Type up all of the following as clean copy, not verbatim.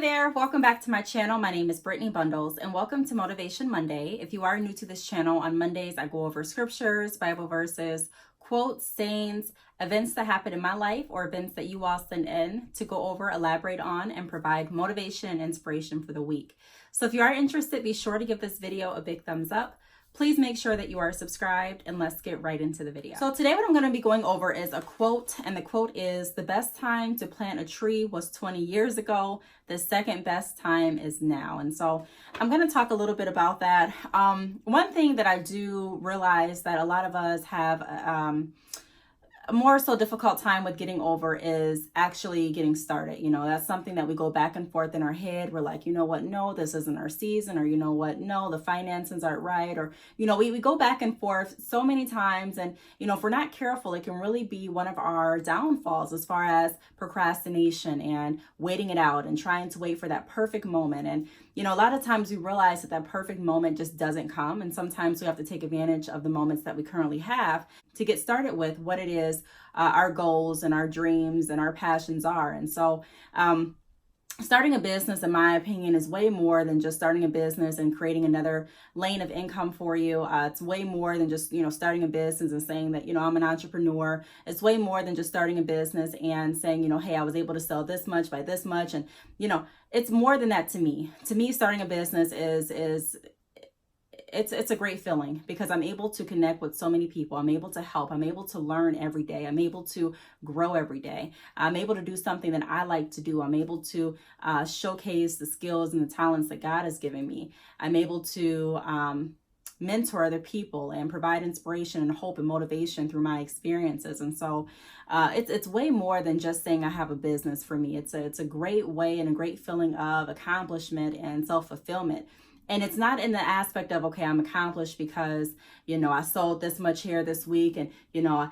there, welcome back to my channel. My name is Brittany Bundles and welcome to Motivation Monday. If you are new to this channel, on Mondays I go over scriptures, Bible verses, quotes, sayings, events that happen in my life or events that you all send in to go over, elaborate on, and provide motivation and inspiration for the week. So if you are interested, be sure to give this video a big thumbs up. Please make sure that you are subscribed and let's get right into the video. So today what I'm going to be going over is a quote, and the quote is, "The best time to plant a tree was 20 years ago. The second best time is now." And so I'm going to talk a little bit about that. One thing that I do realize that a lot of us have a more so difficult time with getting over is actually getting started. You know, that's something that we go back and forth in our head. We're like, you know what, no, this isn't our season, or you know what, no, the finances aren't right, or you know, we go back and forth so many times. And you know, if we're not careful, it can really be one of our downfalls as far as procrastination and waiting it out and trying to wait for that perfect moment. And you know, a lot of times we realize that perfect moment just doesn't come, and sometimes we have to take advantage of the moments that we currently have to get started with what it is our goals and our dreams and our passions are. And so starting a business, in my opinion, is way more than just starting a business and creating another lane of income for you. It's way more than just, you know, starting a business and saying that, you know, I'm an entrepreneur. It's way more than just starting a business and saying, you know, hey, I was able to sell this much by this much. And, you know, it's more than that to me. To me, starting a business it's a great feeling because I'm able to connect with so many people. I'm able to help. I'm able to learn every day. I'm able to grow every day. I'm able to do something that I like to do. I'm able to showcase the skills and the talents that God has given me. I'm able to mentor other people and provide inspiration and hope and motivation through my experiences. And so it's way more than just saying I have a business for me. It's a great way and a great feeling of accomplishment and self-fulfillment. And it's not in the aspect of, okay, I'm accomplished because, you know, I sold this much here this week. And, you know,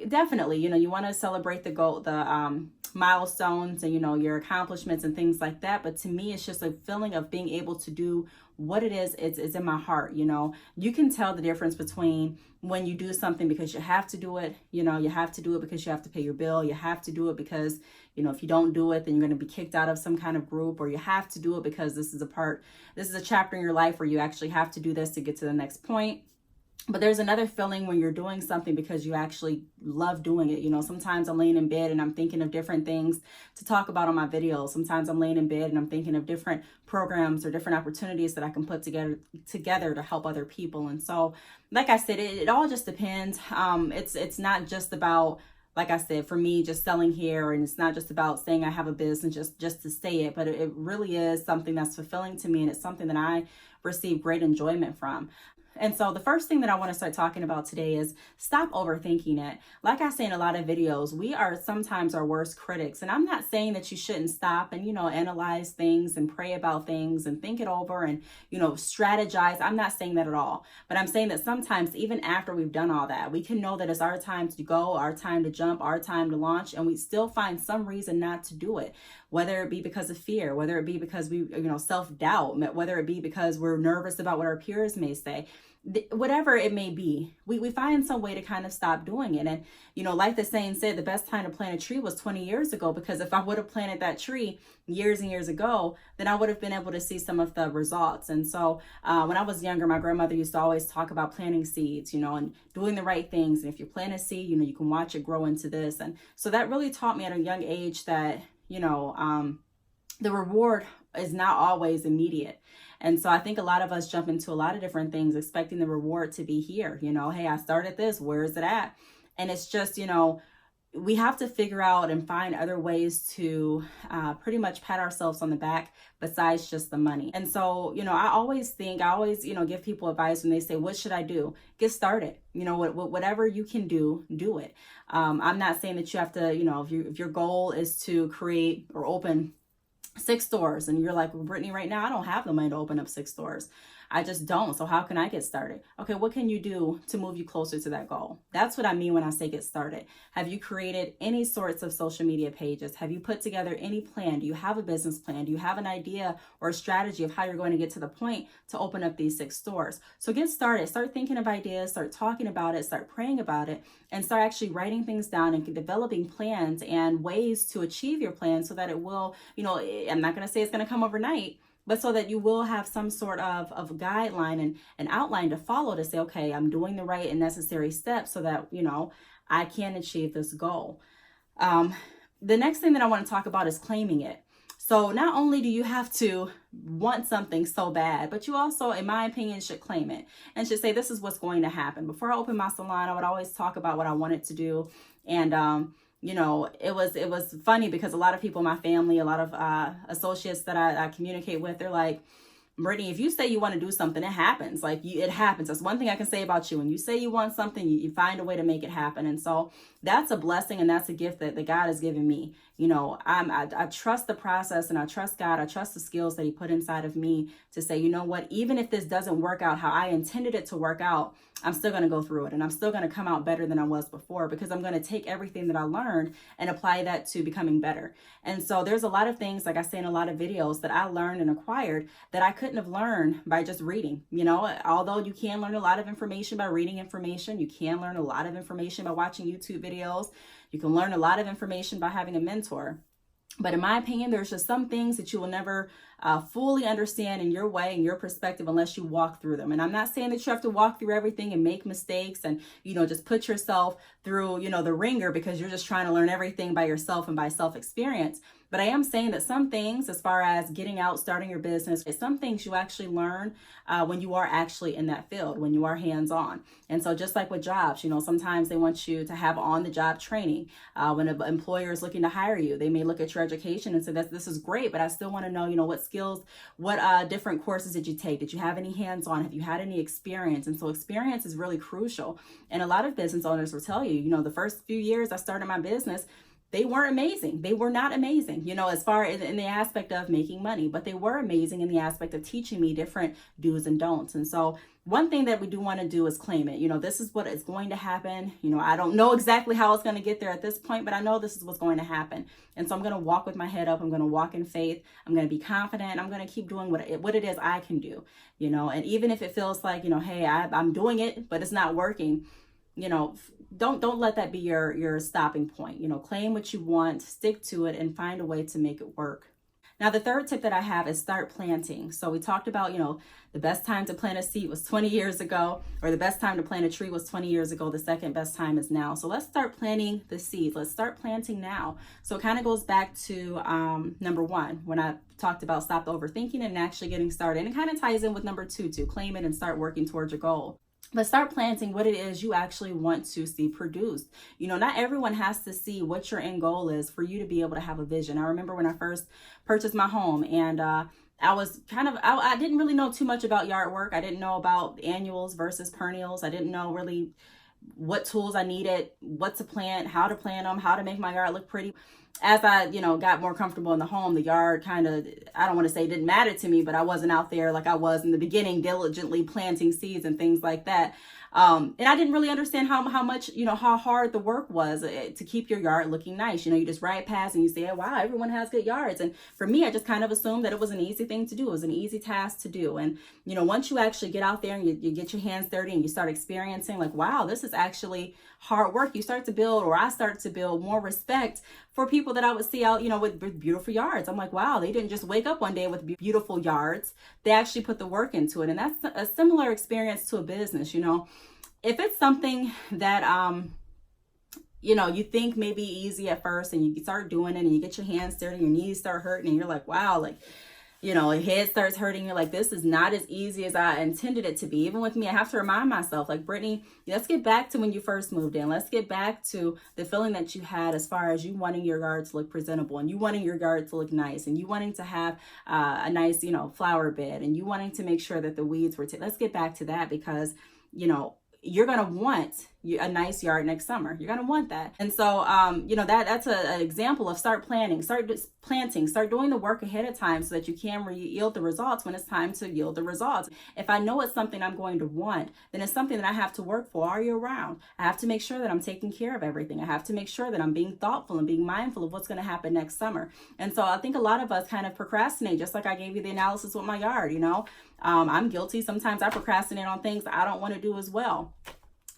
definitely, you know, you want to celebrate the milestones and, you know, your accomplishments and things like that. But to me, it's just a feeling of being able to do what it is. It's in my heart. You know, you can tell the difference between when you do something because you have to do it. You know, you have to do it because you have to pay your bill. You have to do it because, you know, if you don't do it, then you're going to be kicked out of some kind of group, or you have to do it because this is a chapter in your life where you actually have to do this to get to the next point. But there's another feeling when you're doing something because you actually love doing it. You know, sometimes I'm laying in bed and I'm thinking of different things to talk about on my videos. Sometimes I'm laying in bed and I'm thinking of different programs or different opportunities that I can put together to help other people. And so, like I said, it all just depends. It's not just about, like I said, for me, just selling hair, and it's not just about saying I have a business just to say it, but it really is something that's fulfilling to me, and it's something that I receive great enjoyment from. And so the first thing that I want to start talking about today is stop overthinking it. Like I say in a lot of videos, we are sometimes our worst critics. And I'm not saying that you shouldn't stop and, you know, analyze things and pray about things and think it over and, you know, strategize. I'm not saying that at all. But I'm saying that sometimes even after we've done all that, we can know that it's our time to go, our time to jump, our time to launch, and we still find some reason not to do it. Whether it be because of fear, whether it be because we, you know, self-doubt, whether it be because we're nervous about what our peers may say, whatever it may be, we find some way to kind of stop doing it. And, you know, like the saying said, the best time to plant a tree was 20 years ago, because if I would have planted that tree years and years ago, then I would have been able to see some of the results. And so when I was younger, my grandmother used to always talk about planting seeds, you know, and doing the right things. And if you plant a seed, you know, you can watch it grow into this. And so that really taught me at a young age that, you know, the reward is not always immediate. And so I think a lot of us jump into a lot of different things expecting the reward to be here. You know, hey, I started this, where is it at? And it's just, you know, we have to figure out and find other ways to pretty much pat ourselves on the back besides just the money. And so, you know, I always, you know, give people advice when they say, what should I do? Get started. You know, whatever you can do, do it. I'm not saying that you have to, you know, if your goal is to create or open 6 stores and you're like, well, Brittany, right now I don't have the money to open up 6 stores. I just don't. So how can I get started? Okay, what can you do to move you closer to that goal? That's what I mean when I say get started. Have you created any sorts of social media pages? Have you put together any plan? Do you have a business plan? Do you have an idea or a strategy of how you're going to get to the point to open up these 6 stores? So get started. Start thinking of ideas, start talking about it, start praying about it, and start actually writing things down and developing plans and ways to achieve your plan so that it will, I'm not going to say it's going to come overnight, but so that you will have some sort of guideline and an outline to follow to say, okay, I'm doing the right and necessary steps so that, I can achieve this goal. The next thing that I want to talk about is claiming it. So not only do you have to want something so bad, but you also, in my opinion, should claim it and should say, this is what's going to happen. Before I opened my salon, I would always talk about what I wanted to do. And, it was funny because a lot of people in my family, a lot of associates that I communicate with, they're like, Brittany, if you say you want to do something, it happens. It happens. That's one thing I can say about you. When you say you want something, you find a way to make it happen. And so that's a blessing and that's a gift that God has given me. I trust the process and I trust God. I trust the skills that he put inside of me to say, you know what, even if this doesn't work out how I intended it to work out, I'm still going to go through it and I'm still going to come out better than I was before because I'm going to take everything that I learned and apply that to becoming better. And so there's a lot of things, like I say in a lot of videos, that I learned and acquired that I couldn't have learned by just reading. Although you can learn a lot of information by reading information, you can learn a lot of information by watching YouTube videos. You can learn a lot of information by having a mentor. But in my opinion, there's just some things that you will never fully understand in your way and your perspective unless you walk through them. And I'm not saying that you have to walk through everything and make mistakes and, just put yourself through, the ringer because you're just trying to learn everything by yourself and by self-experience. But I am saying that some things, as far as getting out, starting your business, some things you actually learn when you are actually in that field, when you are hands-on. And so just like with jobs, sometimes they want you to have on-the-job training. When an employer is looking to hire you, they may look at your education and say, this is great, but I still want to know, what skills, what different courses did you take? Did you have any hands-on? Have you had any experience? And so experience is really crucial. And a lot of business owners will tell you, the first few years I started my business, they weren't amazing. They were not amazing, as far as in the aspect of making money, but they were amazing in the aspect of teaching me different do's and don'ts. And so one thing that we do want to do is claim it. This is what is going to happen. I don't know exactly how it's going to get there at this point, but I know this is what's going to happen. And so I'm going to walk with my head up. I'm going to walk in faith. I'm going to be confident. I'm going to keep doing what it is I can do, and even if it feels like, hey, I'm doing it, but it's not working, don't let that be your stopping point. Claim what you want, stick to it, and find a way to make it work. Now, the third tip that I have is start planting. So we talked about, the best time to plant a seed was 20 years ago, or the best time to plant a tree was 20 years ago. The second best time is now. So let's start planting the seeds. Let's start planting now. So it kind of goes back to number 1, when I talked about stop overthinking and actually getting started. And it kind of ties in with number 2, to claim it and start working towards your goal. But start planting what it is you actually want to see produced. Not everyone has to see what your end goal is for you to be able to have a vision. I remember when I first purchased my home and I was I didn't really know too much about yard work. I didn't know about annuals versus perennials. I didn't know really what tools I needed, what to plant, how to plant them, how to make my yard look pretty. As I, got more comfortable in the home, the yard kind of, I don't want to say it didn't matter to me, but I wasn't out there like I was in the beginning, diligently planting seeds and things like that. And I didn't really understand how much, how hard the work was to keep your yard looking nice. You just ride past and you say, oh, wow, everyone has good yards. And for me, I just kind of assumed that it was an easy thing to do. It was an easy task to do. And, once you actually get out there and you get your hands dirty and you start experiencing like, wow, this is actually hard work. You start to build, or I start to build more respect for people that I would see out, with beautiful yards. I'm like, wow, they didn't just wake up one day with beautiful yards. They actually put the work into it. And that's a similar experience to a business. If it's something that, you think may be easy at first and you start doing it and you get your hands dirty, your knees start hurting and you're like, wow, your head starts hurting. You're like, this is not as easy as I intended it to be. Even with me, I have to remind myself, like, Brittany, let's get back to when you first moved in. Let's get back to the feeling that you had as far as you wanting your yard to look presentable and you wanting your yard to look nice and you wanting to have a nice, flower bed and you wanting to make sure that the weeds were, let's get back to that because, you're going to want a nice yard next summer. You're going to want that. And so, that's an example of start planning, start planting, start doing the work ahead of time so that you can yield the results when it's time to yield the results. If I know it's something I'm going to want, then it's something that I have to work for all year round. I have to make sure that I'm taking care of everything. I have to make sure that I'm being thoughtful and being mindful of what's going to happen next summer. And so I think a lot of us kind of procrastinate, just like I gave you the analysis with my yard, I'm guilty. Sometimes I procrastinate on things I don't want to do as well.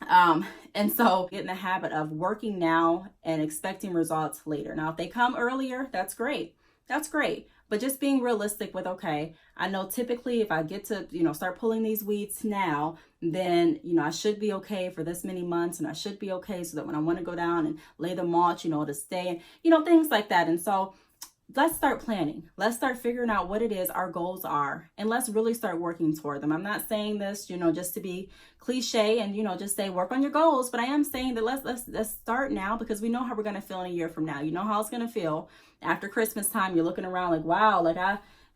And so get in the habit of working now and expecting results later. Now, if they come earlier, that's great. That's great. But just being realistic with, okay, I know typically if I get to, start pulling these weeds now, then, I should be okay for this many months, and I should be okay so that when I want to go down and lay the mulch, to stay, and, things like that. And so let's start planning. Let's start figuring out what it is our goals are, and let's really start working toward them. I'm not saying this, just to be cliche and, just say work on your goals, but I am saying that let's start now, because we know how we're going to feel in a year from now. You know how it's going to feel after Christmas time. You're looking around like, wow, like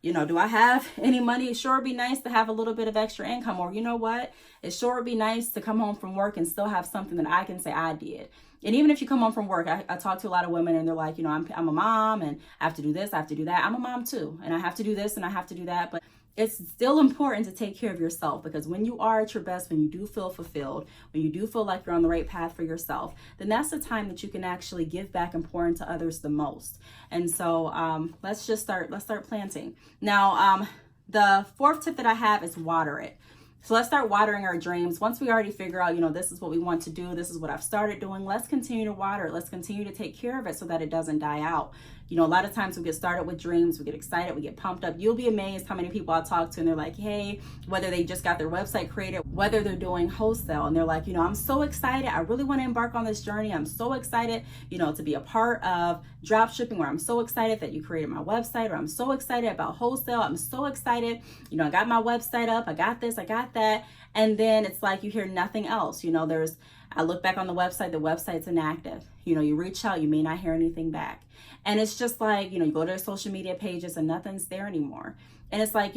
do I have any money? It sure would be nice to have a little bit of extra income. Or you know what? It sure would be nice to come home from work and still have something that I can say I did. And even if you come home from work, I talk to a lot of women and they're like, I'm a mom and I have to do this, I have to do that. I'm a mom too. And I have to do this and I have to do that. But it's still important to take care of yourself, because when you are at your best, when you do feel fulfilled, when you do feel like you're on the right path for yourself, then that's the time that you can actually give back and pour into others the most. And so let's start planting. Now, the fourth tip that I have is water it. So let's start watering our dreams. Once we already figure out, this is what we want to do, this is what I've started doing, let's continue to water it. Let's continue to take care of it so that it doesn't die out. A lot of times we get started with dreams, we get excited, we get pumped up. You'll be amazed how many people I talk to and they're like, hey, whether they just got their website created, whether they're doing wholesale, and they're like, I'm so excited. I really want to embark on this journey. I'm so excited, to be a part of drop shipping, or I'm so excited that you created my website, or I'm so excited about wholesale. I'm so excited. I got my website up. I got this, I got that. And then it's like you hear nothing else. I look back on the website's inactive. You reach out, you may not hear anything back. And it's just like, you go to their social media pages and nothing's there anymore. And it's like,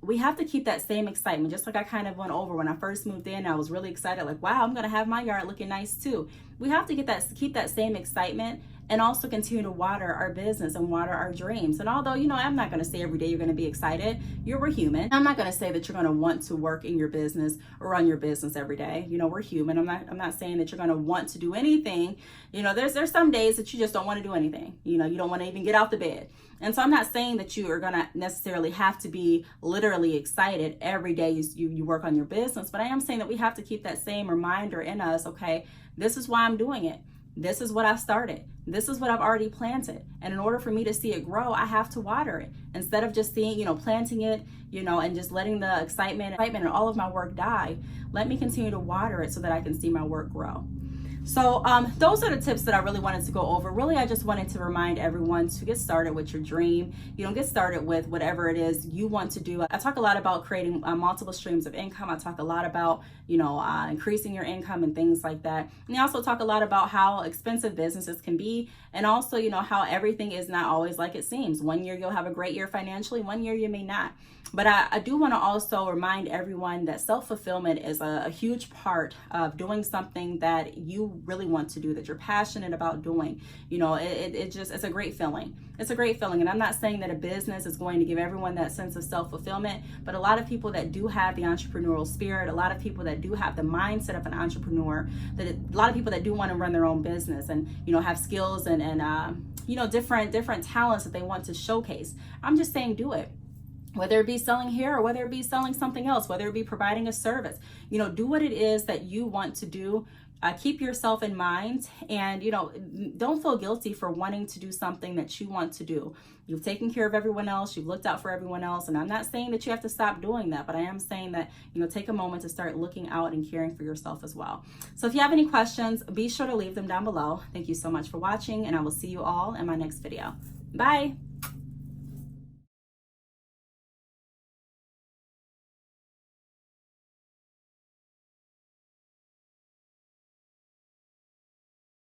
we have to keep that same excitement. Just like I kind of went over when I first moved in, I was really excited, like, wow, I'm going to have my yard looking nice too. We have to keep that same excitement, and also continue to water our business and water our dreams. And although, I'm not going to say every day you're going to be excited. We're human. I'm not going to say that you're going to want to work in your business or run your business every day. We're human. I'm not saying that you're going to want to do anything. There's some days that you just don't want to do anything. You don't want to even get out the bed. And so I'm not saying that you are going to necessarily have to be literally excited every day you work on your business, but I am saying that we have to keep that same reminder in us. Okay, this is why I'm doing it. This is what I started. This is what I've already planted. And in order for me to see it grow, I have to water it. Instead of just seeing, planting it, and just letting the excitement and all of my work die, let me continue to water it so that I can see my work grow. So those are the tips that I really wanted to go over. Really, I just wanted to remind everyone to get started with your dream. Get started with whatever it is you want to do. I talk a lot about creating multiple streams of income. I talk a lot about, increasing your income and things like that. And I also talk a lot about how expensive businesses can be, and also, how everything is not always like it seems. One year you'll have a great year financially, one year you may not. But I do want to also remind everyone that self-fulfillment is a huge part of doing something that you really want to do, that you're passionate about doing. It's a great feeling. It's a great feeling. And I'm not saying that a business is going to give everyone that sense of self-fulfillment, but a lot of people that do have the entrepreneurial spirit, a lot of people that do have the mindset of an entrepreneur, a lot of people that do want to run their own business and, have skills and different talents that they want to showcase. I'm just saying, do it. Whether it be selling hair or whether it be selling something else, whether it be providing a service, do what it is that you want to do. Keep yourself in mind, and, don't feel guilty for wanting to do something that you want to do. You've taken care of everyone else. You've looked out for everyone else. And I'm not saying that you have to stop doing that, but I am saying that, take a moment to start looking out and caring for yourself as well. So if you have any questions, be sure to leave them down below. Thank you so much for watching, and I will see you all in my next video. Bye.